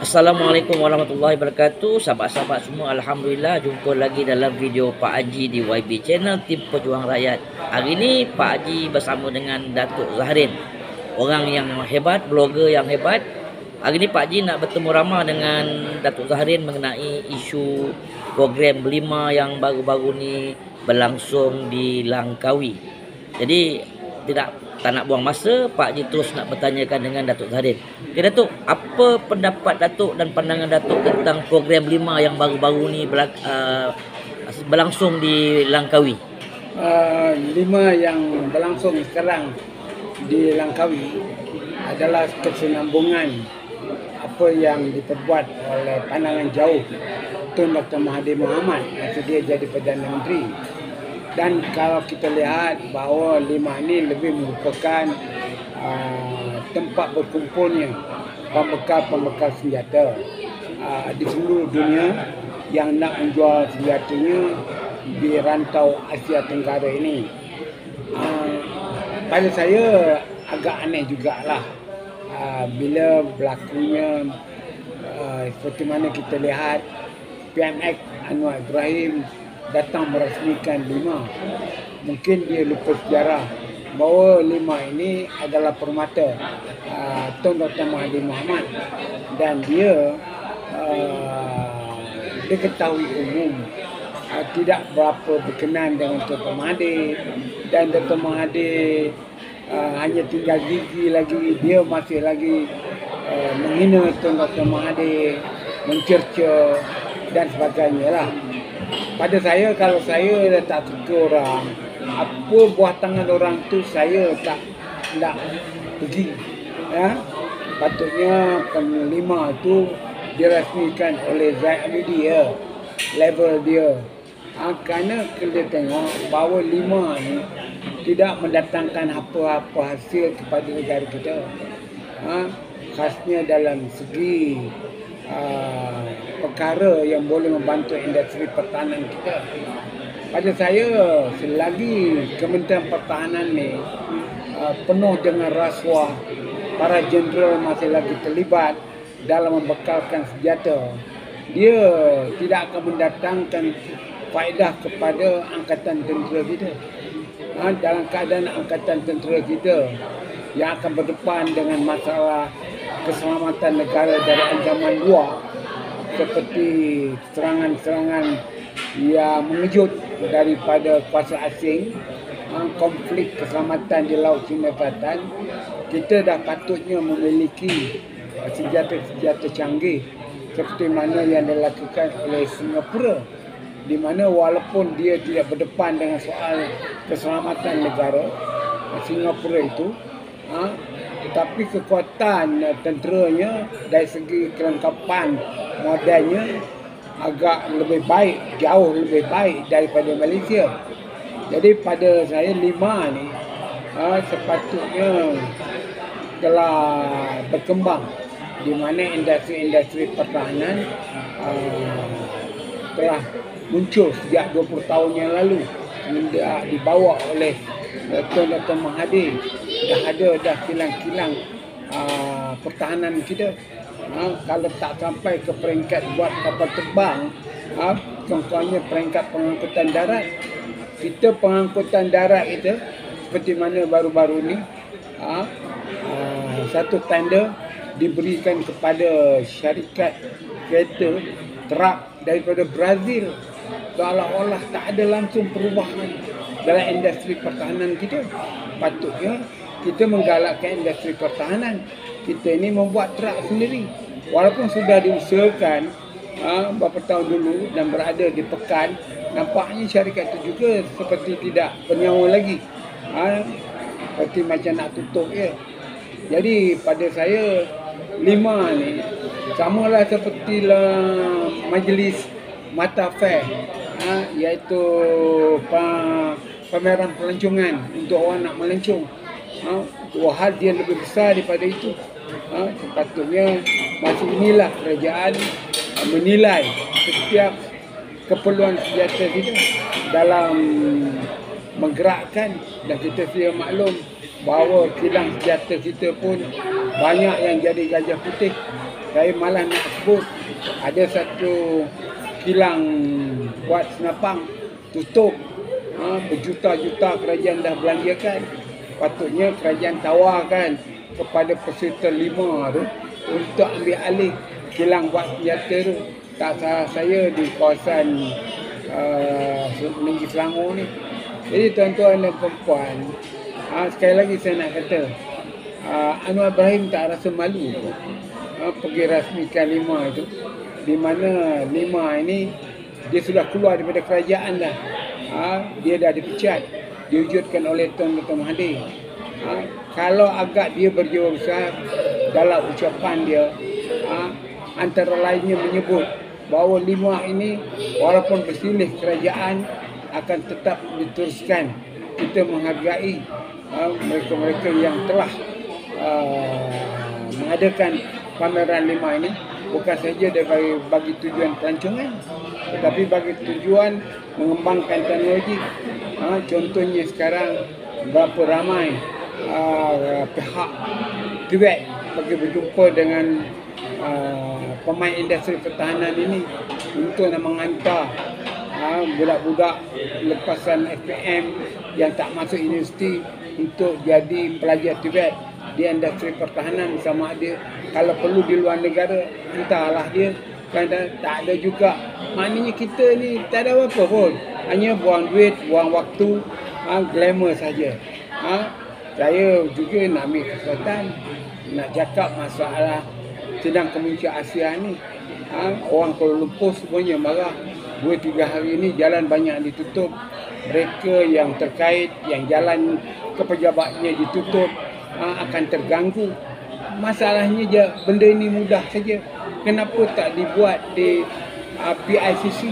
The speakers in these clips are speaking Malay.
Assalamualaikum warahmatullahi wabarakatuh. Sahabat-sahabat semua, Alhamdulillah jumpa lagi dalam video Pak Haji di YB Channel Tim Pejuang Rakyat. Hari ini Pak Haji bersama dengan Datuk Zahrin, orang yang hebat, blogger yang hebat. Hari ini Pak Haji nak bertemu ramah dengan Datuk Zahrin mengenai isu program Belima yang baru-baru ni berlangsung di Langkawi. Jadi tak nak buang masa, Pak Haji terus nak bertanyakan dengan Datuk Zahrin. Okay, Datuk, apa pendapat Datuk dan pandangan Datuk tentang program 5 yang baru-baru ni berlangsung di Langkawi? 5 yang berlangsung sekarang di Langkawi adalah kesinambungan apa yang diperbuat oleh pandangan jauh Tun Dr. Mahathir Mohamad waktu dia jadi Perdana Menteri. Dan kalau kita lihat bahawa 5 ini lebih merupakan tempat berkumpulnya pembekal-pembekal senjata di seluruh dunia yang nak menjual senjatanya di rantau Asia Tenggara ini. Pada saya agak aneh jugalah bila berlakunya seperti mana kita lihat PMX Anwar Ibrahim datang merasmikan 5. Mungkin dia lupa sejarah bahawa 5 ini adalah permata Tun Dr. Mahathir Mohamad, dan dia diketahui umum tidak berapa berkenan dengan Dr. Mahathir, dan Dr. Mahathir hanya tinggal gigi lagi, dia masih lagi menghina Tun Dr. Mahathir, mencerca dan sebagainya lah. Pada saya, kalau saya dah tak suka orang, apa buah tangan orang tu saya tak nak pergi. Ya? Patutnya penlima tu dirasmikan oleh Zaid Abidi, level dia. Kerana kita tengok bahawa 5 ni tidak mendatangkan apa-apa hasil kepada negara kita. Khasnya dalam segi perkara yang boleh membantu industri pertahanan kita. Pada saya, selagi Kementerian Pertahanan ni penuh dengan rasuah, para jeneral masih lagi terlibat dalam membekalkan senjata, dia tidak akan mendatangkan faedah kepada angkatan tentera kita. Dalam keadaan angkatan tentera kita yang akan berdepan dengan masalah keselamatan negara dari ancaman luar seperti serangan-serangan yang mengejut daripada kuasa asing, konflik keselamatan di Laut Cina Selatan, kita dah patutnya memiliki senjata-senjata canggih seperti mana yang dilakukan oleh Singapura, di mana walaupun dia tidak berdepan dengan soal keselamatan negara Singapura itu, tetapi kekuatan tenteranya dari segi kelengkapan modelnya agak lebih baik, jauh lebih baik daripada Malaysia. Jadi pada saya 5 ni sepatutnya telah berkembang, di mana industri-industri pertahanan telah muncul sejak 20 tahun yang lalu, dibawa oleh Tun Dr. Mahathir. Dah kilang-kilang pertahanan kita. Kalau tak sampai ke peringkat buat kapal terbang, contohnya peringkat pengangkutan darat, kita pengangkutan darat kita seperti mana baru-baru ni satu tender diberikan kepada syarikat kereta truk daripada Brazil. Seolah-olah tak ada langsung perubahan dalam industri pertahanan kita. Patutnya kita menggalakkan industri pertahanan. Kita ini membuat truk sendiri. Walaupun sudah diusahakan beberapa tahun dulu dan berada di Pekan, nampaknya syarikat itu juga seperti tidak bernyawa lagi. Seperti macam nak tutup je. Jadi pada saya 5 ni samalah seperti majlis Mata Fair, iaitu pameran pelancongan untuk orang nak melancong. Dua hal dia lebih besar daripada itu. Sepatutnya masih inilah kerajaan menilai setiap keperluan senjata kita dalam menggerakkan, dan kita sedia maklum bahawa kilang senjata kita pun banyak yang jadi gajah putih. Saya malah nak sebut ada satu kilang buat senapang tutup. Berjuta-juta kerajaan dah belanjakan. Patutnya kerajaan tawarkan kepada peserta 5 tu untuk ambil alih kilang buat senjata tu. Tak salah saya di kawasan Negeri Selangor ni. Jadi tuan-tuan dan puan-puan, sekali lagi saya nak kata, Anwar Ibrahim tak rasa malu pergi rasmikan 5 itu, di mana 5 ini dia sudah keluar daripada kerajaan dah. Dia dah dipecat, diwujudkan oleh Tuan Dr. Mahathir. Kalau agak dia berjiwa besar dalam ucapan dia, antara lainnya menyebut bahawa 5 ini walaupun bersilih kerajaan akan tetap diteruskan. Kita menghargai mereka-mereka yang telah mengadakan pameran 5 ini, bukan saja bagi tujuan pelancongan, tetapi bagi tujuan mengembangkan teknologi. Contohnya sekarang berapa ramai pihak Tibet pergi berjumpa dengan pemain industri pertahanan ini untuk nak menghantar budak-budak lepasan SPM yang tak masuk universiti untuk jadi pelajar Tibet di industri pertahanan. Sama ada kalau perlu di luar negara, entahlah dia. Kan tak ada juga. Maknanya kita ni tak ada apa pun, hanya buang duit, buang waktu, glamour saja. Saya juga nak ambil kesempatan nak cakap masalah Sidang Kemuncak Asia ni. Orang Kuala Lumpur semuanya marah. 2-3 hari ini jalan banyak ditutup. Mereka yang terkait, yang jalan ke pejabatnya ditutup, akan terganggu. Masalahnya je, benda ini mudah saja. Kenapa tak dibuat di PICC,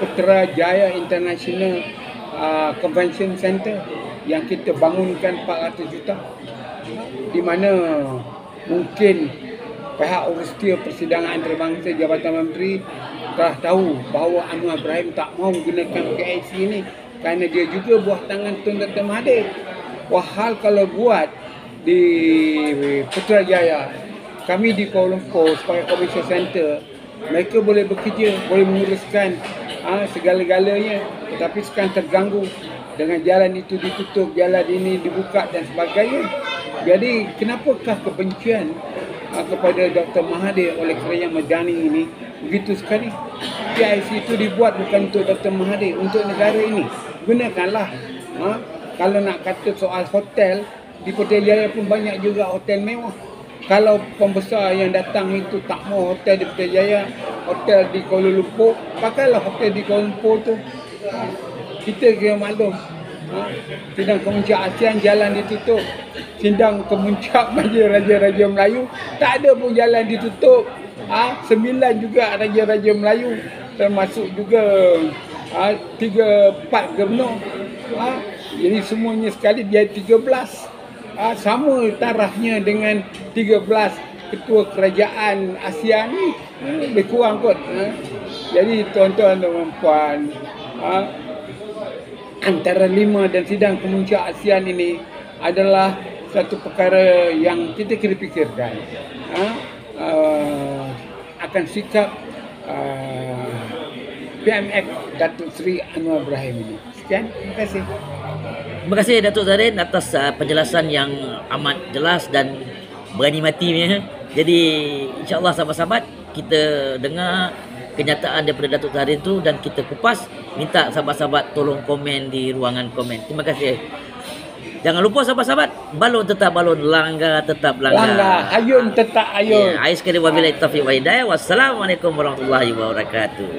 Putrajaya International Convention Center, yang kita bangunkan 400 juta, di mana mungkin pihak Urustia Persidangan Antarabangsa Jabatan Menteri telah tahu bahawa Anwar Ibrahim tak mau gunakan PICC ini kerana dia juga buah tangan Tun Dr. Mahathir. Wahal kalau buat di Putrajaya, kami di Kuala Lumpur sebagai Convention Center, mereka boleh bekerja, boleh menguruskan segala-galanya. Tetapi sekarang terganggu dengan jalan itu ditutup, jalan ini dibuka dan sebagainya. Jadi kenapakah kebencian kepada Dr. Mahathir oleh kerajaan Madani ini begitu sekali? PIC itu dibuat bukan untuk Dr. Mahathir, untuk negara ini. Gunakanlah. Kalau nak kata soal hotel, di Putrajaya pun banyak juga hotel mewah. Kalau pembesar yang datang itu tak mau hotel di Putrajaya, hotel di Kuala Lumpur, pakailah hotel di Kuala Lumpur tu. Kita kena maklum. Sidang Kemuncak ASEAN jalan ditutup. Sidang Kemuncak Raja-Raja Melayu tak ada pun jalan ditutup. 9 juga Raja-Raja Melayu, termasuk juga 3-4 gubernur. Jadi semuanya sekali dia 13. Sama tarafnya dengan 13 ketua kerajaan ASEAN ni. Lebih kurang kot. Jadi tuan-tuan dan puan, antara 5 dan Sidang Kemuncak ASEAN ini adalah satu perkara yang kita kena fikirkan. Akan sikap PMF Datuk Seri Anwar Ibrahim ini. Sekian, terima kasih. Terima kasih Datuk Zahrin atas penjelasan yang amat jelas dan berani mati punya. Jadi insya-Allah sahabat-sahabat, kita dengar kenyataan daripada Datuk Zahrin tu dan kita kupas. Minta sahabat-sahabat tolong komen di ruangan komen. Terima kasih. Jangan lupa sahabat-sahabat, balon tetap balon, langgar tetap langgar. Langgar, ayun tetap ayun. Akhir sekali wabillahi taufiq wa hidayah. Wassalamualaikum warahmatullahi wabarakatuh.